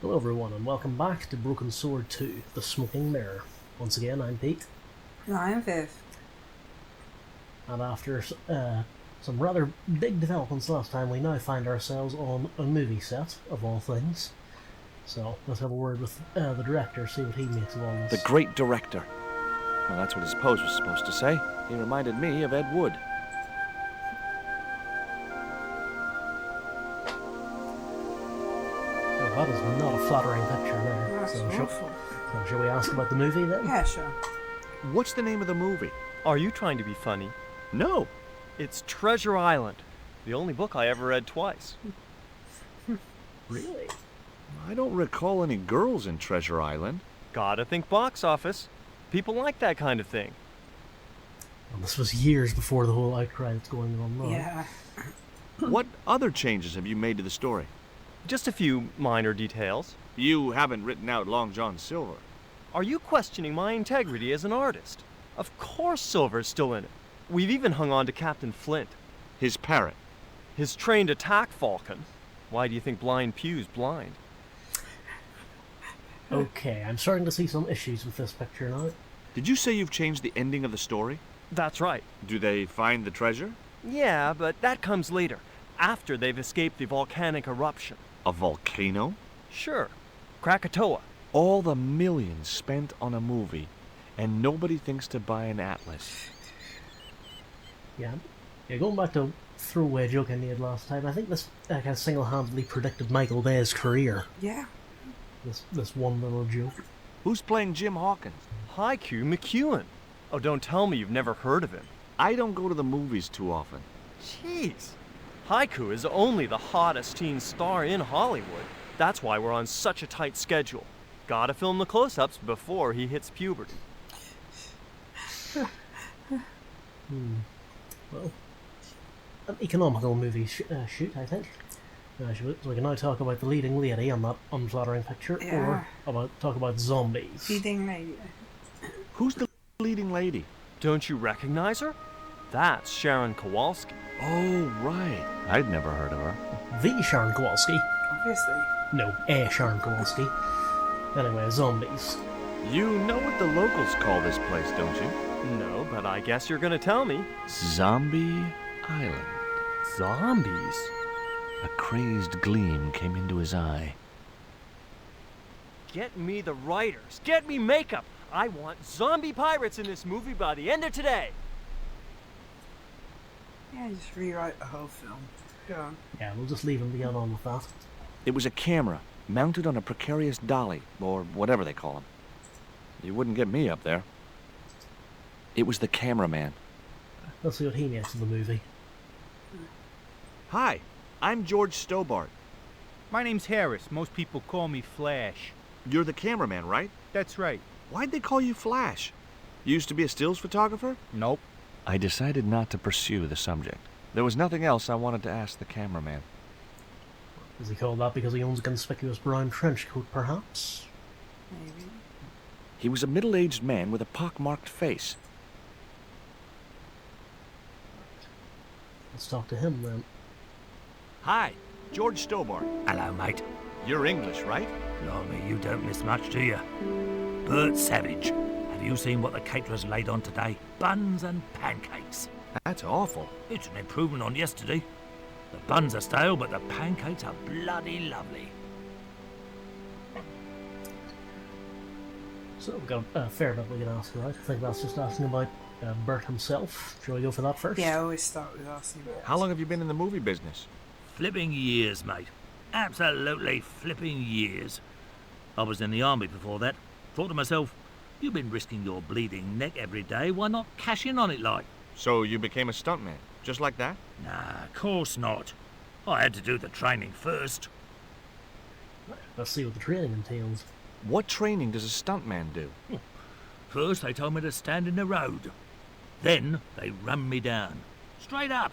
Hello everyone and welcome back to Broken Sword 2, The Smoking Mirror. Once again, I'm Pete. And I am Viv. And after some rather big developments last time, we now find ourselves on a movie set, of all things. So, let's have a word with the director, see what he makes of all this. The great director. Well, that's what his pose was supposed to say. He reminded me of Ed Wood. Well, that is not a flattering picture there. That's awful. So shall we ask about the movie then? Yeah, sure. What's the name of the movie? Are you trying to be funny? No. It's Treasure Island, the only book I ever read twice. Really? I don't recall any girls in Treasure Island. Gotta think box office. People like that kind of thing. Well, this was years before the whole outcry that's going on now. Yeah. What other changes have you made to the story? Just a few minor details. You haven't written out Long John Silver. Are you questioning my integrity as an artist? Of course Silver's still in it. We've even hung on to Captain Flint. His parrot. His trained attack falcon. Why do you think Blind Pew's blind? Okay, I'm starting to see some issues with this picture now. Did you say you've changed the ending of the story? That's right. Do they find the treasure? Yeah, but that comes later, after they've escaped the volcanic eruption. A volcano? Sure. Krakatoa. All the millions spent on a movie, and nobody thinks to buy an atlas. Yeah, going back to throwaway joke I made last time, I think this kind of single-handedly predicted Michael Bay's career. Yeah. This one little joke. Who's playing Jim Hawkins? Haiku McEwen. Oh, don't tell me you've never heard of him. I don't go to the movies too often. Jeez. Haiku is only the hottest teen star in Hollywood. That's why we're on such a tight schedule. Gotta film the close-ups before he hits puberty. Well, an economical movie shoot, I think. So we can now talk about the leading lady on that unflattering picture, Yeah. or talk about zombies. Feeding lady. Who's the leading lady? Don't you recognize her? That's Sharon Kowalski. Oh, right. I'd never heard of her. The Sharon Kowalski. Obviously. No, a Sharon Kowalski. Anyway, zombies. You know what the locals call this place, don't you? No, but I guess you're gonna tell me. Zombie Island. Zombies? A crazed gleam came into his eye. Get me the writers. Get me makeup. I want zombie pirates in this movie by the end of today. Yeah, just rewrite the whole film. Go on. Yeah, we'll just leave him to get on with that. It was a camera, mounted on a precarious dolly, or whatever they call them. You wouldn't get me up there. It was the cameraman. Let's see what he makes of the movie. Hi, I'm George Stobart. My name's Harris. Most people call me Flash. You're the cameraman, right? That's right. Why'd they call you Flash? You used to be a stills photographer? Nope. I decided not to pursue the subject. There was nothing else I wanted to ask the cameraman. Is he called that because he owns a conspicuous brown trench coat, perhaps? Maybe. He was a middle-aged man with a pock-marked face. Let's talk to him then. Hi, George Stobart. Hello, mate. You're English, right? Blimey, you don't miss much, do you? Bert Savage. Have you seen what the caterers laid on today? Buns and pancakes. That's awful. It's an improvement on yesterday. The buns are stale, but the pancakes are bloody lovely. So we've got a fair bit we can ask about. I think that's just asking about Bert himself. Shall we go for that first? Yeah, I always start with asking about How long have you been in the movie business? Flipping years, mate. Absolutely flipping years. I was in the army before that. Thought to myself, you've been risking your bleeding neck every day, why not cash in on it like? So you became a stuntman, just like that? Nah, of course not. I had to do the training first. Let's see what the training entails. What training does a stuntman do? First, they told me to stand in the road. Then, they rammed me down. Straight up.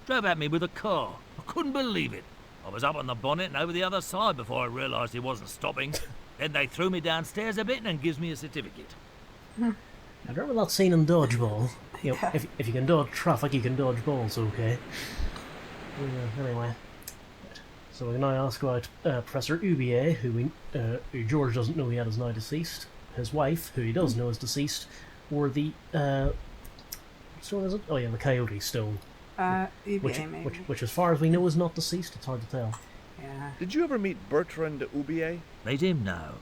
Drove at me with a car. I couldn't believe it. I was up on the bonnet and over the other side before I realised he wasn't stopping. Then they threw me downstairs a bit and gives me a certificate. I remember that scene in Dodgeball. You know, Yeah. if you can dodge traffic, you can dodge balls, okay? Anyway. So we can now ask about Professor Ubier, who George doesn't know yet is now deceased, his wife, who he does know is deceased, or the what stone is it? Oh yeah, the Coyote Stone, EBA maybe. which as far as we know is not deceased. It's hard to tell. Yeah. Did you ever meet Bertrand Oubier? Meet him? No.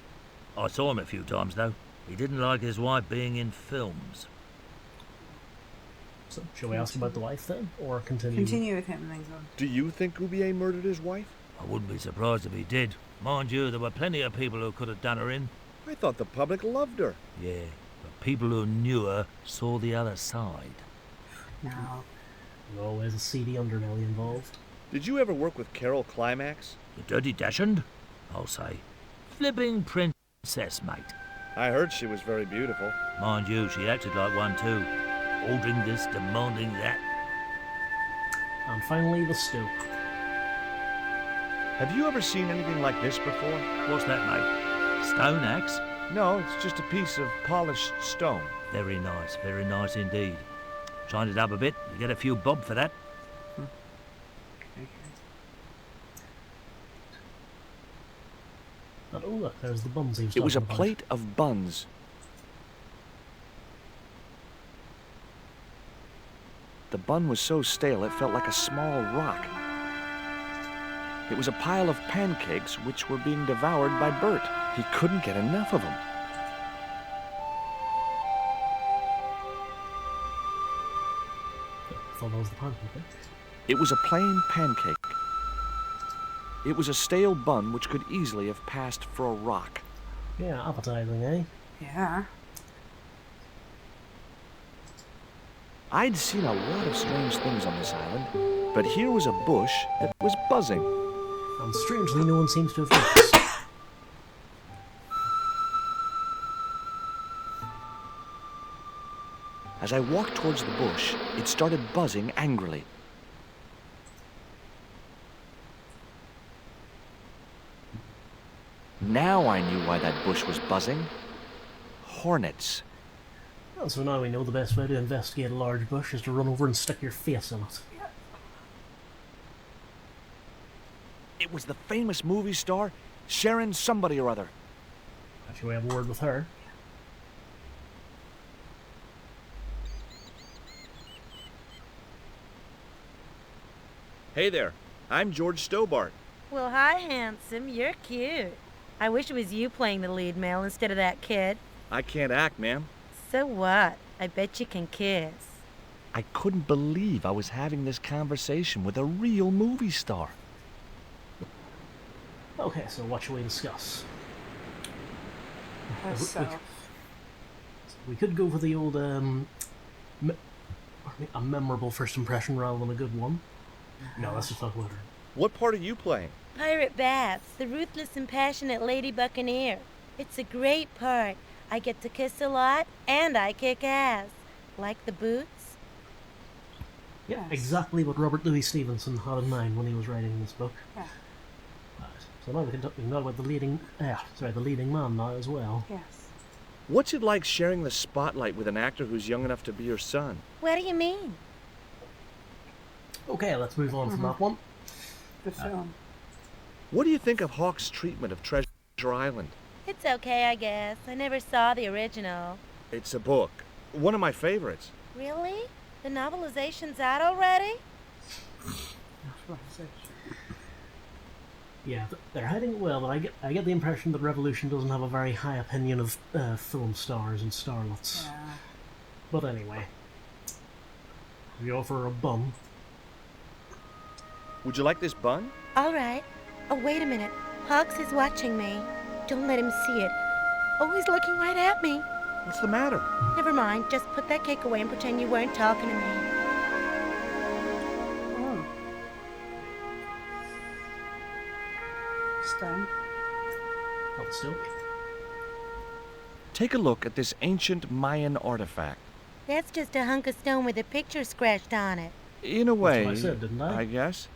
I saw him a few times, though. He didn't like his wife being in films. So shall we ask about the wife then, or continue? Continue with him and then go. Do you think Oubier murdered his wife? I wouldn't be surprised if he did. Mind you, there were plenty of people who could have done her in. I thought the public loved her. Yeah, but people who knew her saw the other side. No. There's always a seedy underbelly involved. Did you ever work with Carol Climax? The Dirty Dachshund? I'll say. Flipping princess, mate. I heard she was very beautiful. Mind you, she acted like one too. Ordering this, demanding that. And finally, the Stoke. Have you ever seen anything like this before? What's that, mate? Stone axe? No, it's just a piece of polished stone. Very nice indeed. Shine it up a bit, you get a few bob for that. Okay. And oh look, there's the buns he was It was a talking about. plate of buns. The bun was so stale it felt like a small rock. It was a pile of pancakes which were being devoured by Bert. He couldn't get enough of them. I thought that was the pancake. It was a plain pancake. It was a stale bun which could easily have passed for a rock. Yeah, appetizing, eh? Yeah. I'd seen a lot of strange things on this island, but here was a bush that was buzzing. And strangely, no one seems to have noticed. As I walked towards the bush, it started buzzing angrily. Now I knew why that bush was buzzing. Hornets. And so now we know the best way to investigate a large bush is to run over and stick your face in it. It was the famous movie star, Sharon somebody or other. Shall we have a word with her? Hey there, I'm George Stobart. Well, hi, handsome. You're cute. I wish it was you playing the lead male instead of that kid. I can't act, ma'am. So what? I bet you can kiss. I couldn't believe I was having this conversation with a real movie star. Okay, so what shall we discuss? Herself. We could go for the old, a memorable first impression rather than a good one. No, let's just talk about her. What part are you playing? Pirate Baths, the ruthless and passionate Lady Buccaneer. It's a great part. I get to kiss a lot, and I kick ass. Like the boots? Yeah, Yes. exactly what Robert Louis Stevenson had in mind when he was writing this book. Yeah. Right. So now we can talk about the leading man now as well. Yes. What's it like sharing the spotlight with an actor who's young enough to be your son? What do you mean? Okay, let's move on from that one. The film. What do you think of Hawke's treatment of Treasure Island? It's okay, I guess. I never saw the original. It's a book. One of my favorites. Really? The novelization's out already? Yeah, they're hiding it well, but I get the impression that Revolution doesn't have a very high opinion of film stars and starlets. Yeah. But anyway, we offer a bun. Would you like this bun? All right. Oh, wait a minute. Hawks is watching me. Don't let him see it. Oh, he's looking right at me. What's the matter? Never mind. Just put that cake away and pretend you weren't talking to me. Oh. Stone. Not still. Take a look at this ancient Mayan artifact. That's just a hunk of stone with a picture scratched on it. In a way, what I said, didn't I? guess.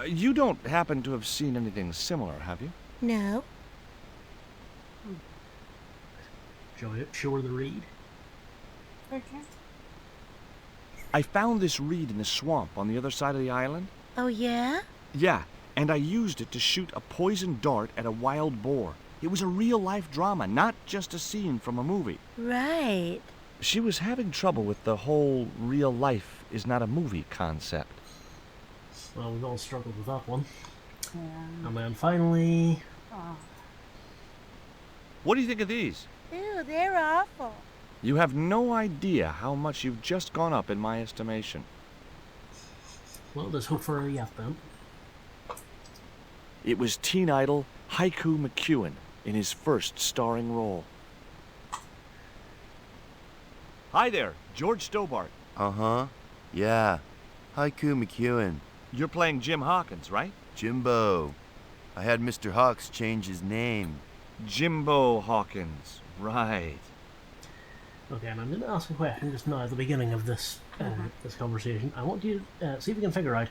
You don't happen to have seen anything similar, have you? No. Shall we show her the reed? Okay. I found this reed in the swamp on the other side of the island. Oh, yeah? Yeah, and I used it to shoot a poisoned dart at a wild boar. It was a real-life drama, not just a scene from a movie. Right. She was having trouble with the whole real life is not a movie concept. Well, we've all struggled with that one. Yeah. And then finally... Oh. What do you think of these? Ew, they're awful. You have no idea how much you've just gone up in my estimation. Well, there's hope for her yet, then. It was teen idol Haiku McEwen in his first starring role. Hi there, George Stobart. Uh-huh. Yeah. Haiku McEwen. You're playing Jim Hawkins, right? Jimbo. I had Mr. Hawks change his name. Jimbo Hawkins, right. Okay, and I'm going to ask a question just now at the beginning of this this conversation. I want you to see if you can figure out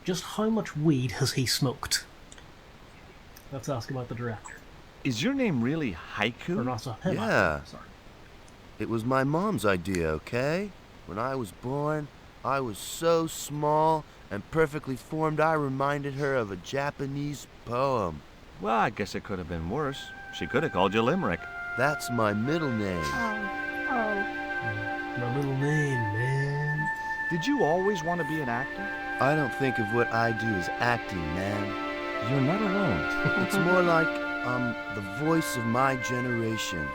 just how much weed has he smoked. Let's ask about the director. Is your name really Or Haiku? not so him. Yeah. Sorry. It was my mom's idea, okay? When I was born, I was so small and perfectly formed I reminded her of a Japanese poem. Well, I guess it could have been worse. She could have called you Limerick. That's my middle name. My little name, man. Did you always want to be an actor? I don't think of what I do as acting, man. You're not alone. It's more like I'm the voice of my generation.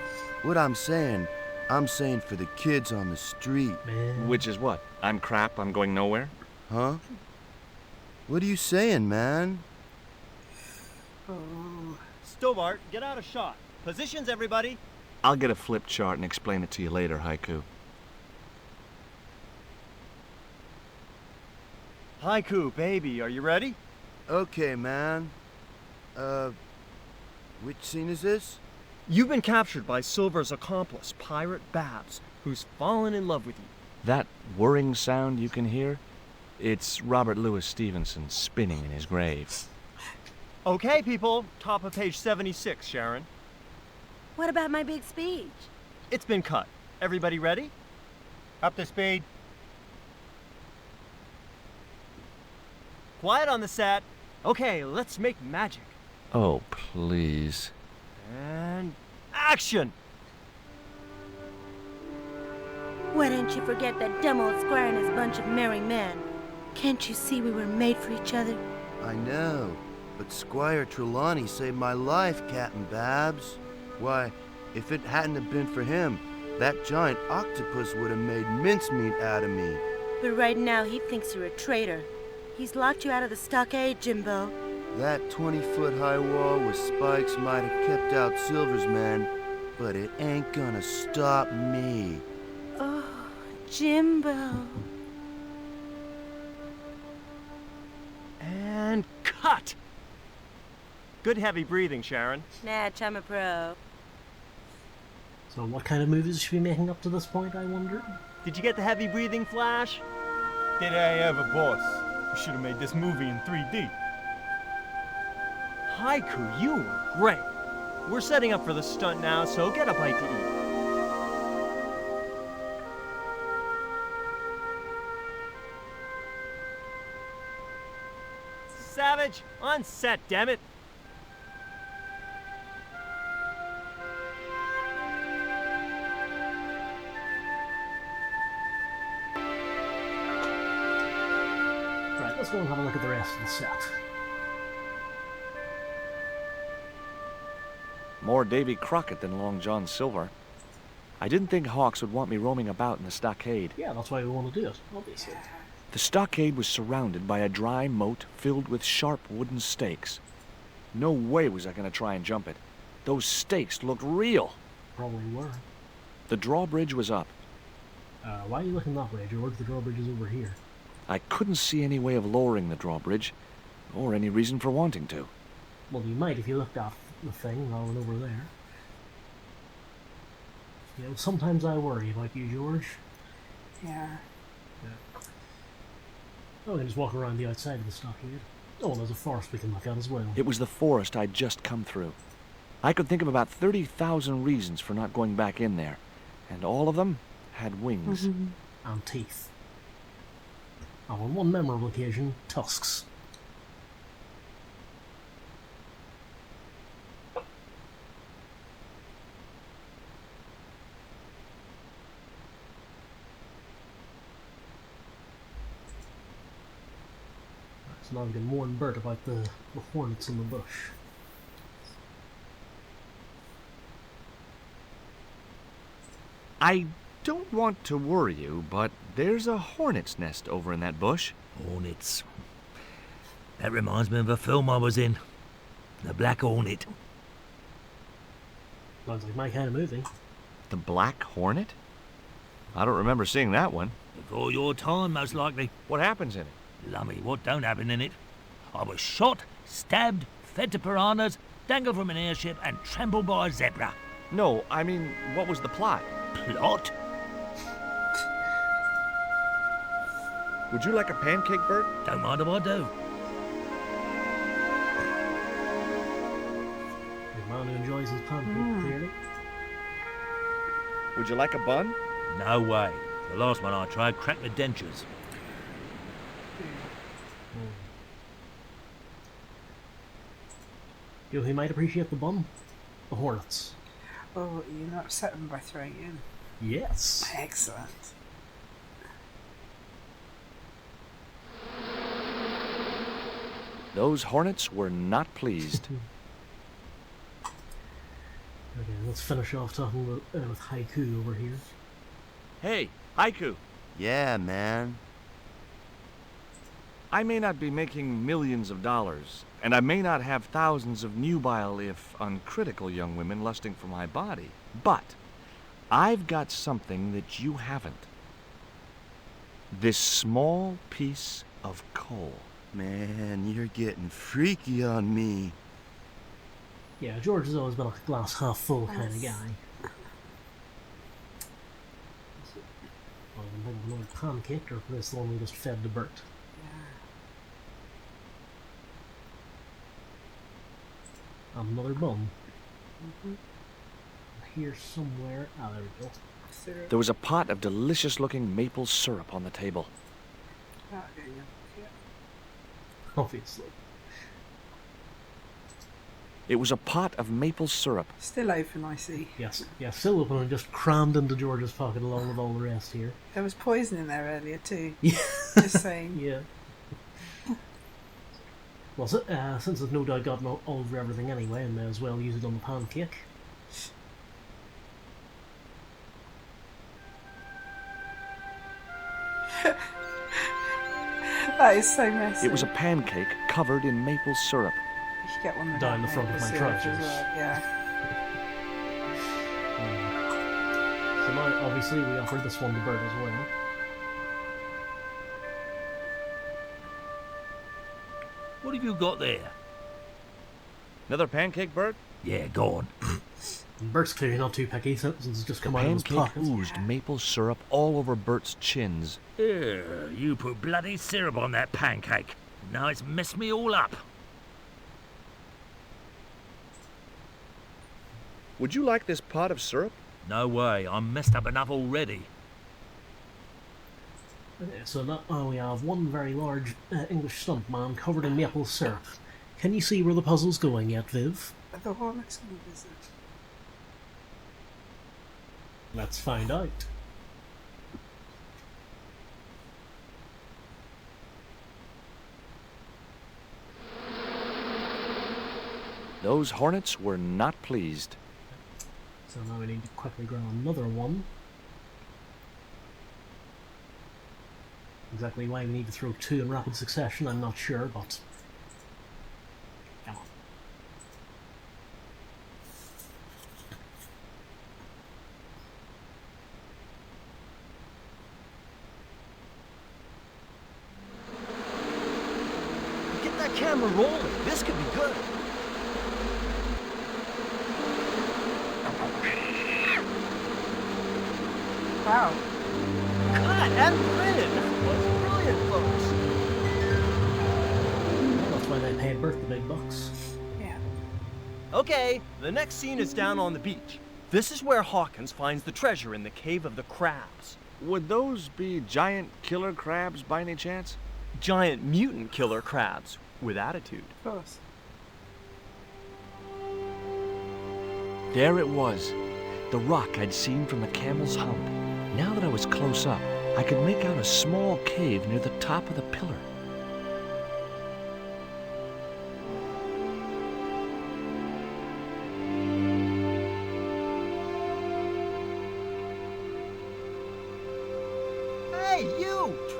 What I'm saying for the kids on the street. Man. Which is what? I'm crap, I'm going nowhere? Huh? What are you saying, man? Oh. Stobart, get out of shot. Positions, everybody. I'll get a flip chart and explain it to you later, Haiku. Haiku, baby, are you ready? Okay, man. Which scene is this? You've been captured by Silver's accomplice, Pirate Babs, who's fallen in love with you. That whirring sound you can hear? It's Robert Louis Stevenson spinning in his grave. Okay, people, top of page 76, Sharon. What about my big speech? It's been cut. Everybody ready? Up to speed. Quiet on the set. Okay, let's make magic. Oh, please. And action! Why don't you forget that dumb old squire and his bunch of merry men? Can't you see we were made for each other? I know, but Squire Trelawney saved my life, Captain Babs. Why, if it hadn't have been for him, that giant octopus would have made mincemeat out of me. But right now he thinks you're a traitor. He's locked you out of the stockade, Jimbo. That 20-foot high wall with spikes might have kept out Silver's men, but it ain't gonna stop me. Oh, Jimbo. And cut! Good heavy breathing, Sharon. Natch, I'm a pro. So what kind of movies should we be making up to this point, I wonder? Did you get the heavy breathing, Flash? Did I ever, boss? We should have made this movie in 3D. Haiku, you were great. We're setting up for the stunt now, so get a bite to eat. Savage, on set, damn it. Right, let's go and have a look at the rest of the set. More Davy Crockett than Long John Silver. I didn't think Hawks would want me roaming about in the stockade. Yeah, that's why we want to do it, obviously. The stockade was surrounded by a dry moat filled with sharp wooden stakes. No way was I going to try and jump it. Those stakes looked real. Probably were. The drawbridge was up. Why are you looking that way, George? The drawbridge is over here. I couldn't see any way of lowering the drawbridge, or any reason for wanting to. Well, you might if you looked at the thing rather than over there. You know, sometimes I worry about you, George. Yeah. Oh, we can just walk around the outside of the stockade. Oh, well, there's a forest we can look at as well. It was the forest I'd just come through. I could think of about 30,000 reasons for not going back in there, and all of them had wings. And teeth. And on one memorable occasion, tusks. So now we can warn Bert about the hornets in the bush. I don't want to worry you, but there's a hornet's nest over in that bush. Hornets. That reminds me of a film I was in. The Black Hornet. Sounds like my kind of movie. The Black Hornet? I don't remember seeing that one. Before your time, most likely. What happens in it? Lummy, what don't happen in it? I was shot, stabbed, fed to piranhas, dangled from an airship, and trampled by a zebra. No, I mean, what was the plot? Plot? Would you like a pancake, Bert? Don't mind if I do. A man who enjoys his pancake, clearly. Would you like a bun? No way. The last one I tried cracked my dentures. You know who might appreciate the bun? The hornets. Oh, you're not upset them by throwing it in. Yes. Excellent. Those hornets were not pleased. Okay, let's finish off talking with Haiku over here. Hey, Haiku. Yeah, man. I may not be making millions of dollars, and I may not have thousands of nubile, if uncritical, young women lusting for my body, but I've got something that you haven't. This small piece of coal. Man, you're getting freaky on me. Yeah, George has always been a glass half full kind of guy. I'm thinking another pancake, or this the one we just fed to Bert. Another bun. Here somewhere. Ah, there we go. Syrup. There was a pot of delicious-looking maple syrup on the table. Oh, okay, yeah. Obviously. It was a pot of maple syrup. Still open, I see. Yes, still open and just crammed into George's pocket along with all the rest here. There was poison in there earlier too. Yeah. Just saying. Yeah. Well, since it's no doubt gotten all over everything anyway, I may as well use it on the pancake. That is so messy. It was a pancake covered in maple syrup. You should get one Down the front of my syrup trousers. as well. Yeah. So now, obviously, we offered this one to Bert as well. What have you got there? Another pancake, Bert? Yeah, go on. And Bert's clearly not too picky since it's just come out of his Pancake pocket. oozed maple syrup all over Bert's chins. You put bloody syrup on that pancake. Now it's messed me all up. Would you like this pot of syrup? No way, I'm messed up enough already. Okay, so now we have one very large English stuntman covered in maple syrup. Can you see where the puzzle's going yet, Viv? Are the hornets going to visit? Let's find out. Those hornets were not pleased. So now we need to quickly grow another one. Exactly why we need to throw two in rapid succession, I'm not sure, but... Come on. Get that camera rolling. This could be good. Wow. Cut and printed. That was brilliant, folks. Well, that's why they paid Bert the big bucks. Yeah. Okay, the next scene is down on the beach. This is where Hawkins finds the treasure in the Cave of the Crabs. Would those be giant killer crabs by any chance? Giant mutant killer crabs with attitude. Of course. There it was, the rock I'd seen from the camel's hump. Now that I was close up, I could make out a small cave near the top of the pillar.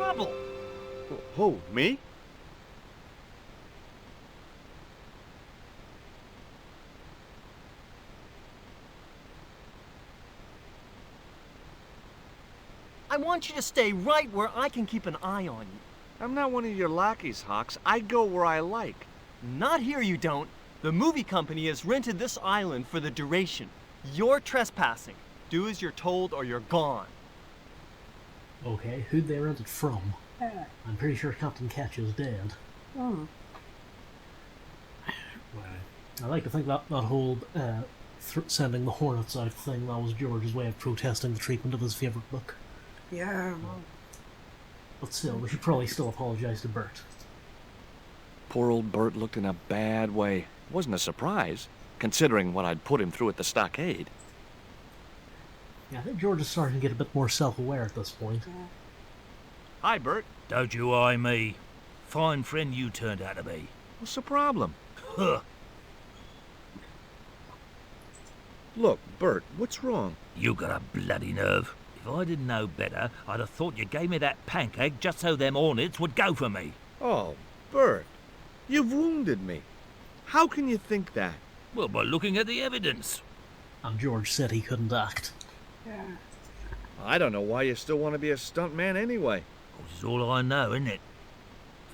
trouble. Who, me? I want you to stay right where I can keep an eye on you. I'm not one of your lackeys, Hawks. I go where I like. Not here, you don't. The movie company has rented this island for the duration. You're trespassing. Do as you're told or you're gone. Okay, who'd they rent it from? Yeah. I'm pretty sure Captain Ketch is dead. Oh. I like to think that whole sending the Hornets out thing, that was George's way of protesting the treatment of his favourite book. Yeah, well, But still, we should probably still apologise to Bert. Poor old Bert looked in a bad way. Wasn't a surprise, considering what I'd put him through at the stockade. Yeah, I think George is starting to get a bit more self-aware at this point. yeah. Hi, Bert. Don't you eye me. Fine friend you turned out to be. What's the problem? Huh. Look, Bert, what's wrong? You got a bloody nerve. If I didn't know better, I'd have thought you gave me that pancake just so them hornets would go for me. Oh, Bert, you've wounded me. How can you think that? Well, by looking at the evidence. And George said he couldn't act. Yeah. I don't know why you still want to be a stuntman anyway. This is all I know, isn't it?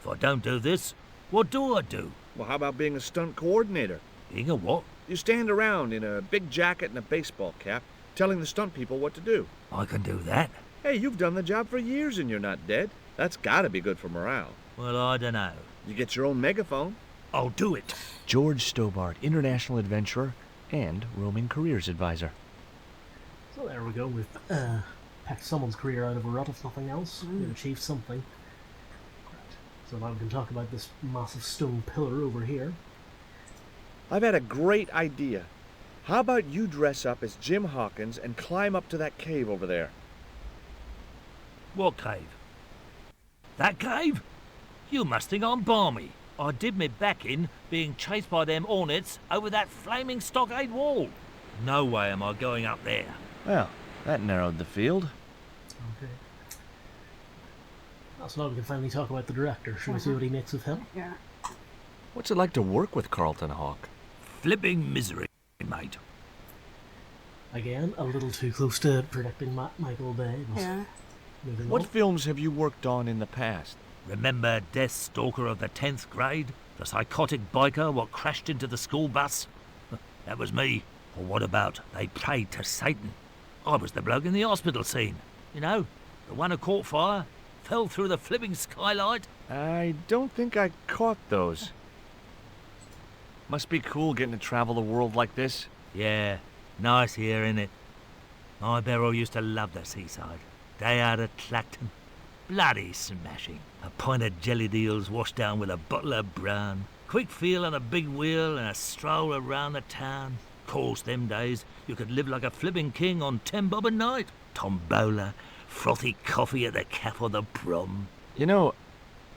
If I don't do this, what do I do? Well, how about being a stunt coordinator? Being a what? You stand around in a big jacket and a baseball cap, telling the stunt people what to do. I can do that. Hey, you've done the job for years and you're not dead. That's gotta be good for morale. Well, I don't know. You get your own megaphone. I'll do it. George Stobart, international adventurer and roaming careers advisor. So there we go, we've packed someone's career out of a rut, if nothing else. We've achieved something. Right. So now we can talk about this massive stone pillar over here. I've had a great idea. How about you dress up as Jim Hawkins and climb up to that cave over there? What cave? That cave? You must think I'm balmy. I did me back in being chased by them hornets over that flaming stockade wall. No way am I going up there. Well, that narrowed the field. Okay. So now we can finally talk about the director. Should we see what he makes of him? Yeah. What's it like to work with Carlton Hawk? Flipping misery, mate. Again, a little too close to predicting Michael Bay. But Yeah. moving What on. films have you worked on in the past? Remember Death Stalker of the 10th grade? The psychotic biker what crashed into the school bus? That was me. Or what about They Prayed to Satan? I was the bloke in the hospital scene. You know, the one who caught fire, fell through the flipping skylight. I don't think I caught those. Must be cool getting to travel the world like this. Yeah, nice here, innit? My Beryl used to love the seaside. Day out at Clacton. Bloody smashing. A pint of jelly deals washed down with a bottle of brown. Quick feel on a big wheel and a stroll around the town. Course, them days, you could live like a flipping king on 10 bob a night. Tombola, frothy coffee at the cap or the prom. You know,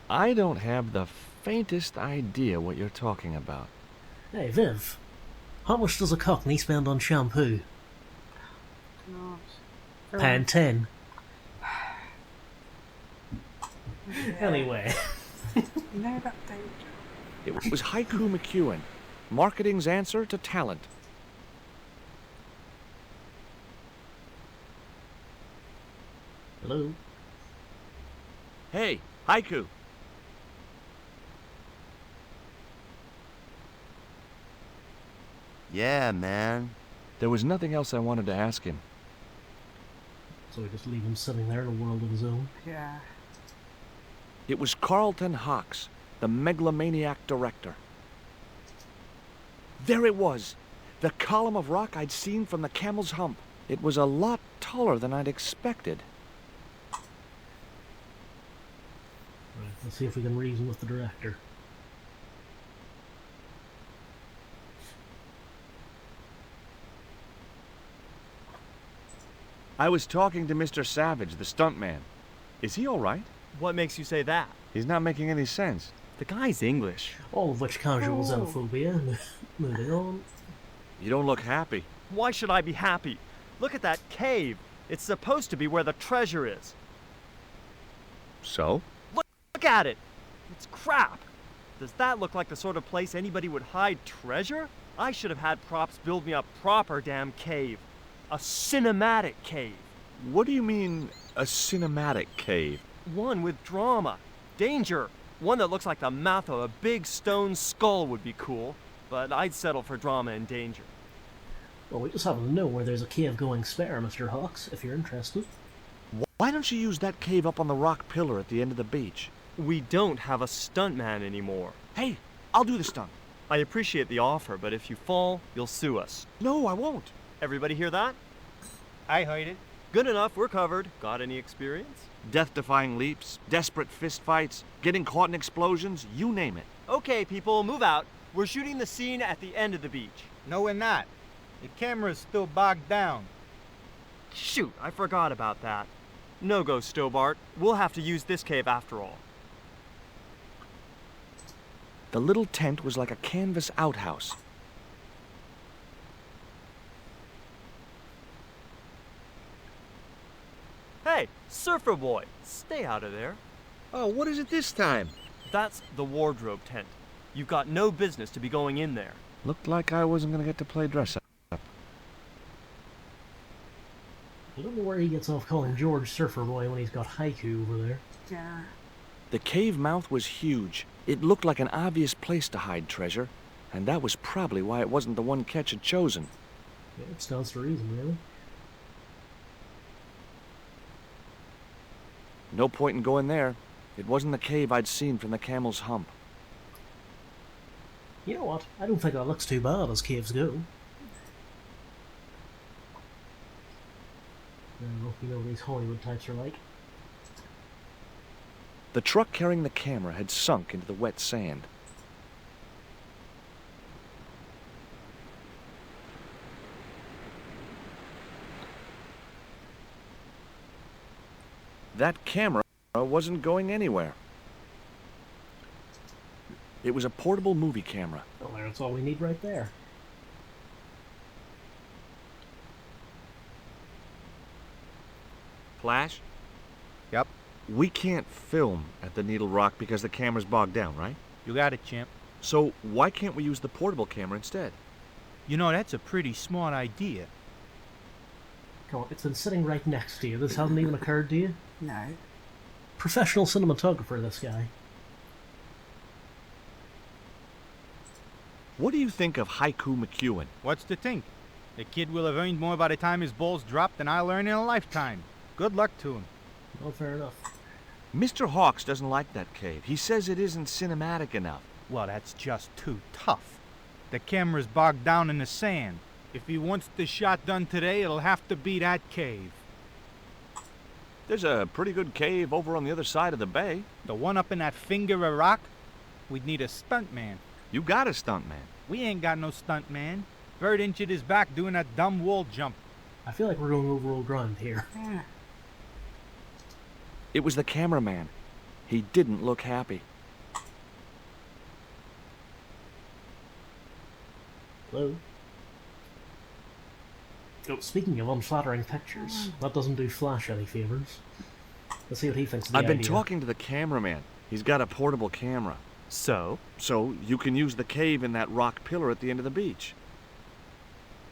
I don't have the faintest idea what you're talking about. Hey, Viv. How much does a cockney spend on shampoo? God. Pound 10. Anyway. You know that danger. It was Haiku McEwen, marketing's answer to talent. Hello? Hey, Haiku. Yeah, man. There was nothing else I wanted to ask him. So we just leave him sitting there in a world of his own. Yeah. It was Carlton Hawks, the megalomaniac director. There it was, the column of rock I'd seen from the Camel's Hump. It was a lot taller than I'd expected. Right, let's see if we can reason with the director. I was talking to Mr. Savage, the stuntman. Is he all right? What makes you say that? He's not making any sense. The guy's English. All of which casual Oh. xenophobia. Moving on. You don't look happy. Why should I be happy? Look at that cave. It's supposed to be where the treasure is. So? Look at it! It's crap! Does that look like the sort of place anybody would hide treasure? I should have had props build me a proper damn cave. A cinematic cave. What do you mean, a cinematic cave? One with drama. Danger. One that looks like the mouth of a big stone skull would be cool, but I'd settle for drama and danger. Well, we just happen to know where there's a cave going spare, Mr. Hawks, if you're interested. Why don't you use that cave up on the rock pillar at the end of the beach? We don't have a stuntman anymore. Hey, I'll do the stunt. I appreciate the offer, but if you fall, you'll sue us. No, I won't. Everybody hear that? I heard it. Good enough, we're covered. Got any experience? Death-defying leaps, desperate fistfights, getting caught in explosions, you name it. Okay, people, move out. We're shooting the scene at the end of the beach. No, we're not. The camera's still bogged down. Shoot, I forgot about that. No go, Stobart. We'll have to use this cave after all. The little tent was like a canvas outhouse. Hey, surfer boy, stay out of there. Oh, what is it this time? That's the wardrobe tent. You've got no business to be going in there. Looked like I wasn't gonna get to play dress-up. I don't know where he gets off calling George Surfer Boy when he's got Haiku over there. Yeah. The cave mouth was huge. It looked like an obvious place to hide treasure, and that was probably why it wasn't the one Ketch had chosen. Yeah, it stands to reason, really. No point in going there. It wasn't the cave I'd seen from the camel's hump. You know what? I don't think that looks too bad as caves go. No, you know what these Hollywood types are like. The truck carrying the camera had sunk into the wet sand. That camera wasn't going anywhere. It was a portable movie camera. Well, that's all we need right there. Flash? Yep. We can't film at the Needle Rock because the camera's bogged down, right? You got it, champ. So why can't we use the portable camera instead? You know, that's a pretty smart idea. Come on, it's been sitting right next to you. This hasn't even occurred to you? No. Professional cinematographer, this guy. What do you think of Haiku McEwen? What's to think? The kid will have earned more by the time his balls drop than I'll earn in a lifetime. Good luck to him. Well, fair enough. Mr. Hawks doesn't like that cave. He says it isn't cinematic enough. Well, that's just too tough. The camera's bogged down in the sand. If he wants the shot done today, it'll have to be that cave. There's a pretty good cave over on the other side of the bay. The one up in that finger of rock? We'd need a stuntman. You got a stuntman. We ain't got no stuntman. Bird injured his back doing that dumb wall jump. I feel like we're going over old ground here. Yeah. It was the cameraman. He didn't look happy. Hello? Oh, speaking of unflattering pictures, that doesn't do Flash any favors. Let's see what he thinks of the I've been idea. talking to the cameraman. He's got a portable camera. So? So you can use the cave in that rock pillar at the end of the beach.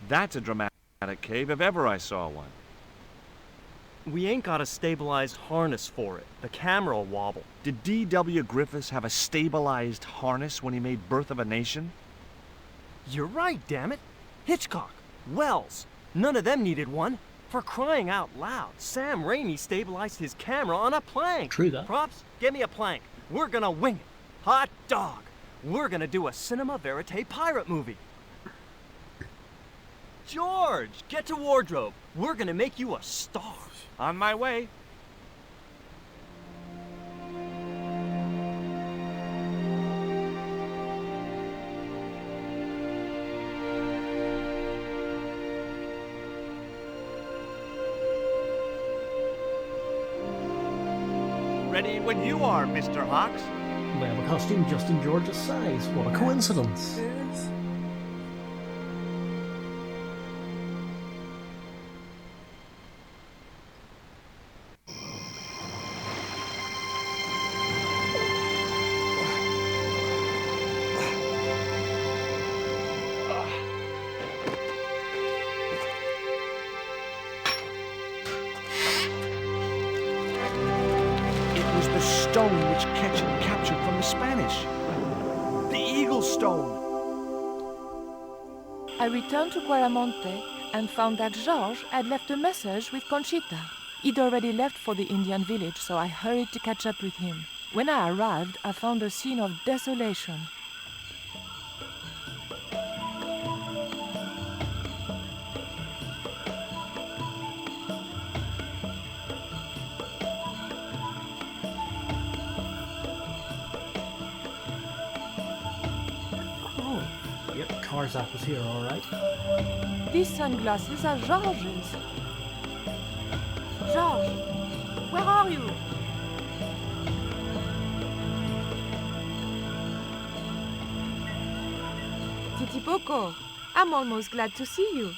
That's a dramatic cave if ever I saw one. We ain't got a stabilized harness for it. The camera will wobble. Did D.W. Griffiths have a stabilized harness when he made Birth of a Nation? You're right, damn it. Hitchcock, Wells, none of them needed one. For crying out loud, Sam Raimi stabilized his camera on a plank. True that. Props, give me a plank. We're gonna wing it. Hot dog. We're gonna do a cinema verite pirate movie. George, get to wardrobe. We're gonna make you a star. On my way. Ready when you are, Mr. Hawks. We have a costume just in George's size. What a coincidence. Yes. stone which Ketchum captured from the Spanish. The Eagle Stone. I returned to Guaramonte and found that Georges had left a message with Conchita. He'd already left for the Indian village, so I hurried to catch up with him. When I arrived, I found a scene of desolation. Oh, yep, Karzak was here, all right. These sunglasses are Georges. Georges, where are you? Titipoco, I'm almost glad to see you.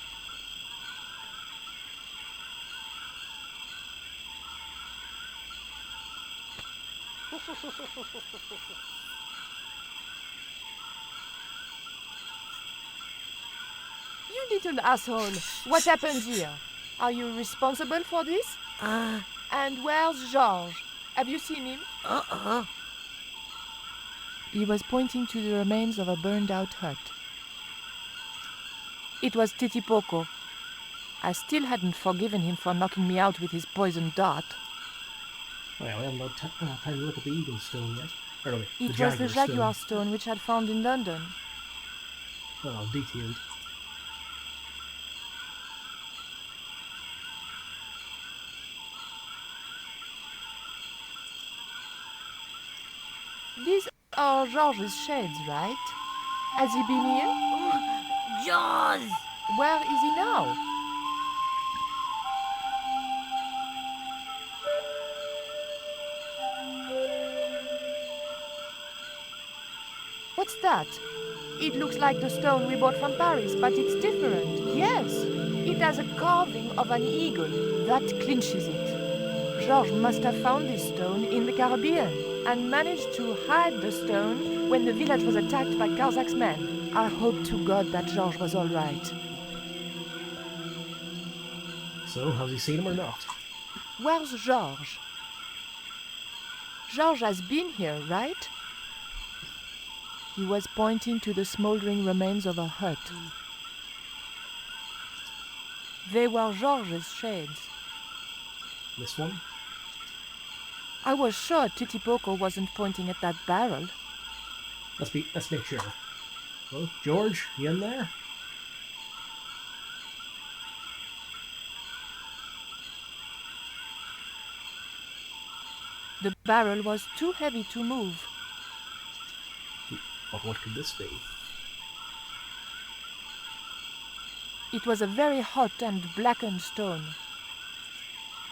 You little asshole, what happened here? Are you responsible for this? And where's Georges? Have you seen him? He was pointing to the remains of a burned-out hut. It was Titipoco. I still hadn't forgiven him for knocking me out with his poisoned dart. Well, we haven't had time to look at the Eagle Stone yet. Or no, It was the Jaguar stone which I'd found in London. Oh, detailed. These are Georges' shades, right? Has he been here? Jaws! Where is he now? What's that? It looks like the stone we bought from Paris, but it's different. Yes, it has a carving of an eagle. That clinches it. Georges must have found this stone in the Caribbean and managed to hide the stone when the village was attacked by Karzak's men. I hope to God that Georges was all right. So, has he seen him or not? Where's Georges? Georges has been here, right? He was pointing to the smoldering remains of a hut. They were Georges' shades. This one? I was sure Titipoco wasn't pointing at that barrel. Let's make sure. Well, George, you in there? The barrel was too heavy to move. But what could this be? It was a very hot and blackened stone.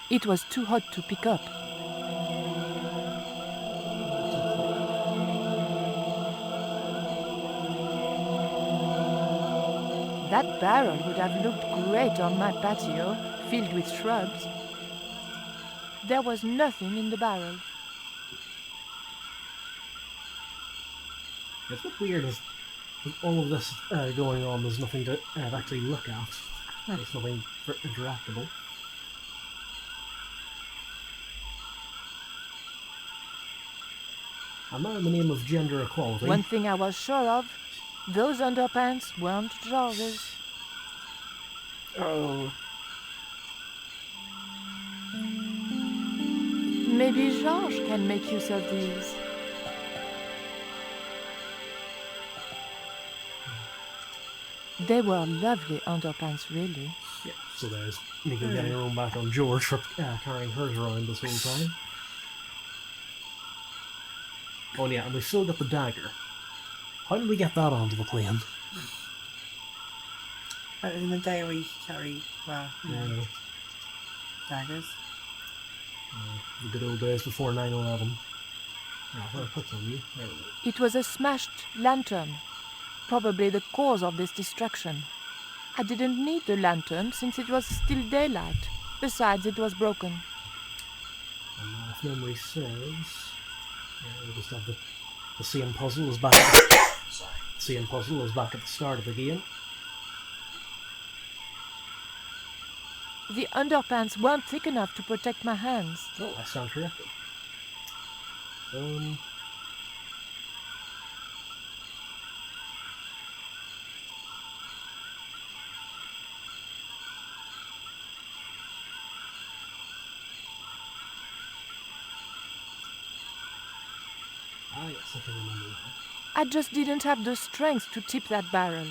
It was too hot to pick up. That barrel would have looked great on my patio, filled with shrubs. There was nothing in the barrel. It's a bit weird is with all of this going on, there's nothing to actually look at. There's nothing interactable. And now in the name of gender equality... One thing I was sure of, those underpants weren't George's. Oh. Maybe Georges can make use of these. They were lovely underpants, really. Yeah, so there's Nico getting her own back on George for carrying hers around this whole time. Oh yeah, and we've still got the dagger. How did we get that onto the plane? But in the day we carry, well, daggers. The good old days before 9/11. Where I put on you? There we go. It was a smashed lantern, probably the cause of this destruction. I didn't need the lantern since it was still daylight. Besides, it was broken. And if memory serves, we'll just have the same puzzle is back. The same puzzle is back at the start of the game. The underpants weren't thick enough to protect my hands. Oh, I stand corrected. Ah, yes, I can remember that. I just didn't have the strength to tip that barrel.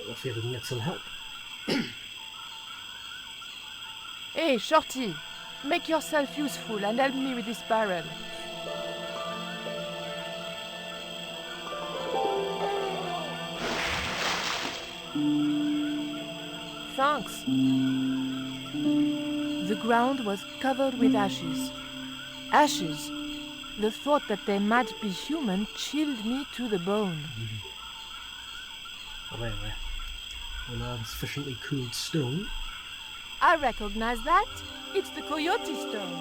Let's see if we can get some help. Hey, Shorty, make yourself useful and help me with this barrel. Thanks. The ground was covered with ashes. Ashes. The thought that they might be human chilled me to the bone. But anyway, we now have sufficiently cooled stone. I recognize that. It's the coyote stone.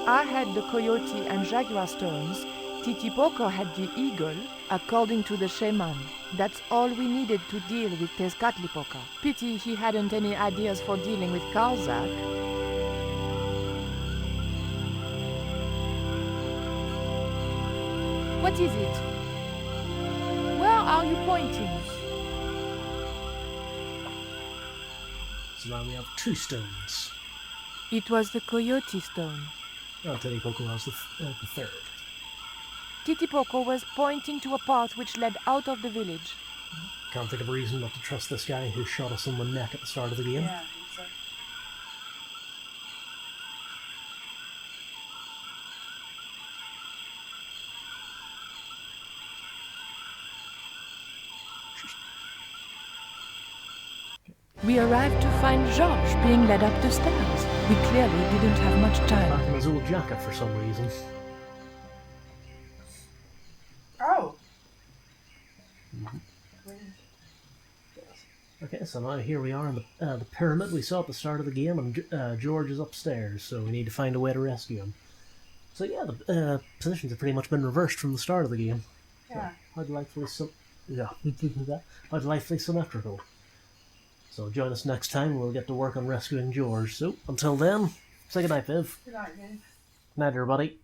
I had the coyote and jaguar stones. Titipoco had the eagle, according to the shaman. That's all we needed to deal with Tezcatlipoca. Pity he hadn't any ideas for dealing with Karzak. What is it? Where are you pointing? So now we have 2 stones. It was the coyote stone. Titipoco has the third. Titipoco was pointing to a path which led out of the village. Can't think of a reason not to trust this guy who shot us in the neck at the start of the game. Yeah, so. We arrived to find Georges being led up the stairs. We clearly didn't have much time. Back in his old jacket for some reason. Oh. Okay, so now here we are in the pyramid we saw at the start of the game, and George is upstairs, so we need to find a way to rescue him. So yeah, the positions have pretty much been reversed from the start of the game. Yeah. So, how delightfully symmetrical. So join us next time, we'll get to work on rescuing George. So, until then, say goodnight, Viv. Good night, Viv. Good night, everybody.